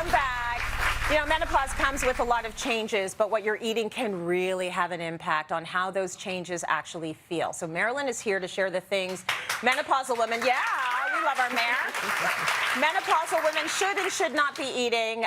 Welcome back. You know, menopause comes with a lot of changes, but what you're eating can really have an impact on how those changes actually feel. So Mairlyn is here to share the things menopausal women, we love our Mair. Menopausal women should and should not be eating.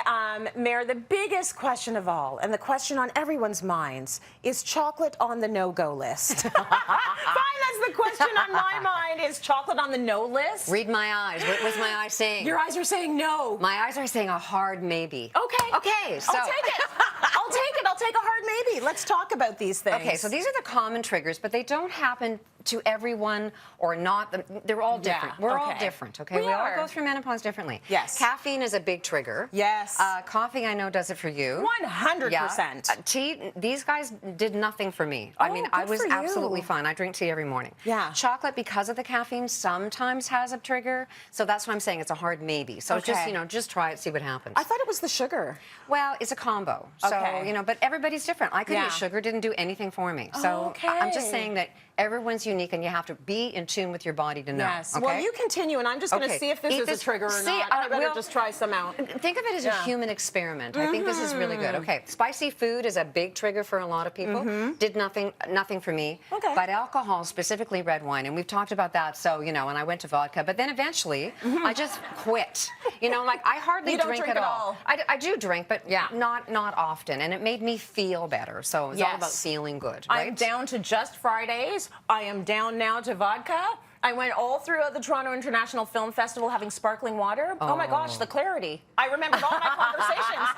Mair, the biggest question of all, and the question on everyone's minds, is chocolate on the no-go list? Fine, that's the question on my mind. Is chocolate on the no list? Read my eyes. What was my eyes saying? Your eyes are saying no. My eyes are saying a hard maybe. Okay. Okay, so. I'll take it. I'll take it. I'll take a hard maybe. Let's talk about these things. Okay, so these are the common triggers, but they don't happen to everyone or not. They're all different. We're all different, okay? We all go through menopause differently. Yes. Caffeine is a big trigger. Yes. Coffee, I know, does it for you. 100%. Yeah. Tea, these guys did nothing for me. I mean, I was absolutely fine. I drink tea every morning. Yeah. Chocolate, because of the caffeine, sometimes has a trigger. So that's why I'm saying it's a hard maybe. So just, just try it, see what happens. I thought it was the sugar. Well, it's a combo. So, but everybody's different. I could eat sugar, didn't do anything for me. So I'm just saying that everyone's unique and you have to be in tune with your body to know. Yes. Okay? Well, you continue, and I'm just going to see if this is a trigger or not. I better just try some out. Think of it as a human experiment. I think this is really good. Okay, spicy food is a big trigger for a lot of people. Did nothing for me. Okay. But alcohol, specifically red wine, and we've talked about that. So and I went to vodka, but then eventually I just quit. Like I hardly drink at all. I do drink, but not often, and it made me feel better. So it's all about feeling good. Right? I'm down to just Fridays. I am down now to vodka. I went all throughout the Toronto International Film Festival having sparkling water. Oh my gosh, the clarity. I remembered all my conversations.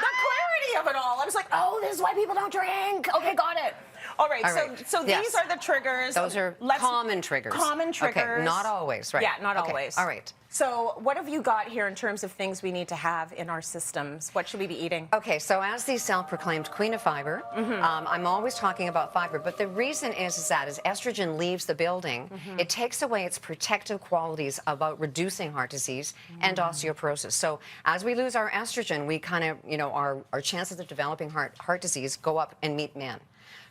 The clarity of it all. I was like, oh, this is why people don't drink. Okay, got it. All right, so these are the triggers. Those are common triggers. Common triggers. Okay, not always, right? Yeah, not always. All right. So what have you got here in terms of things we need to have in our systems? What should we be eating? Okay, so as the self-proclaimed queen of fiber, I'm always talking about fiber, but the reason is that as estrogen leaves the building, it takes away its protective qualities about reducing heart disease and osteoporosis. So as we lose our estrogen, we kind of, our chances of developing heart disease go up and meet men.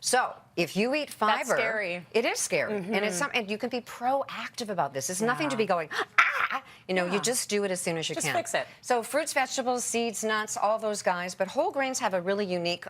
So if you eat fiber, that's scary. It is scary, and it's something, and you can be proactive about this. It's nothing to be going, you just do it as soon as you can. Just fix it. So fruits, vegetables, seeds, nuts, all those guys, but whole grains have a really unique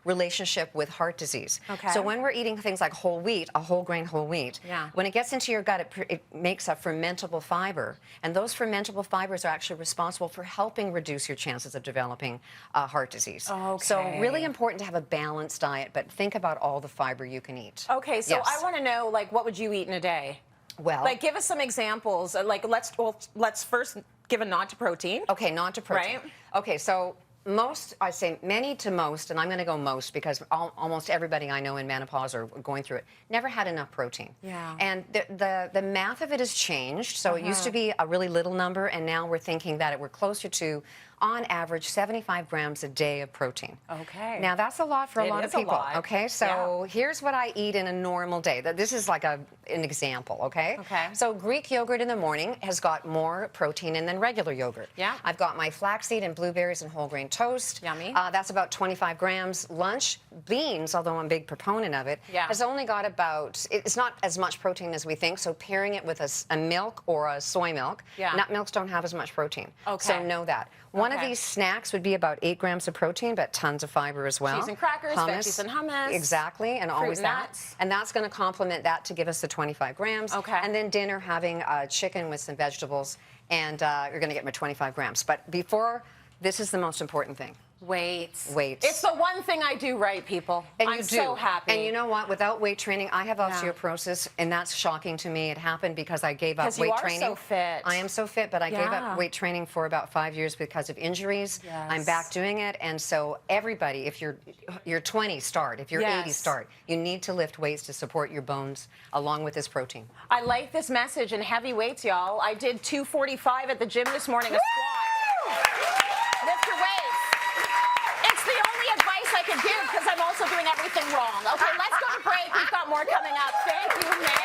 relationship with heart disease. Okay. So when we're eating things like whole wheat, a whole grain whole wheat, when it gets into your gut, it makes a fermentable fiber, and those fermentable fibers are actually responsible for helping reduce your chances of developing heart disease. Okay. So really important to have a balanced diet, but think about all the fiber you can eat. Okay, so I want to know, what would you eat in a day? Well, give us some examples. Let's first give a nod to protein. Okay, nod to protein. Right. Okay, so I say many to most, and I'm going to go most because almost everybody I know in menopause or going through it never had enough protein. Yeah. And the math of it has changed. So it used to be a really little number, and now we're thinking that we're closer to, on average, 75 grams a day of protein. Okay. Now that's a lot for a lot of people. Okay, so here's what I eat in a normal day. This is like an example. Okay. Okay. So Greek yogurt in the morning has got more protein in than regular yogurt. Yeah. I've got my flaxseed and blueberries and whole grain toast. Yummy. That's about 25 grams. Lunch, beans, although I'm a big proponent of it, has only got about, it's not as much protein as we think, so pairing it with a milk or a soy milk. Nut milks don't have as much protein. Okay. So know that. One of these snacks would be about 8 grams of protein, but tons of fiber as well. Cheese and crackers, veggies and hummus. Exactly, and always and that. nuts. And that's going to complement that to give us the 25 grams. Okay. And then dinner, having chicken with some vegetables, and you're going to get my 25 grams. But before, this is the most important thing. Weight. Weights. It's the one thing I do right, people. And I'm so happy. And you know what? Without weight training, I have osteoporosis, and that's shocking to me. It happened because I gave up weight training. You are so fit. I am so fit, but I gave up weight training for about 5 years because of injuries. Yes. I'm back doing it, and so everybody, if you're 20, start. If you're 80, start. You need to lift weights to support your bones, along with this protein. I like this message, and heavy weights, y'all. I did 245 at the gym this morning, a squat. Lift your weights. It's the only advice I could give because I'm also doing everything wrong. Okay, let's go to break. We've got more coming up. Thank you, Mair.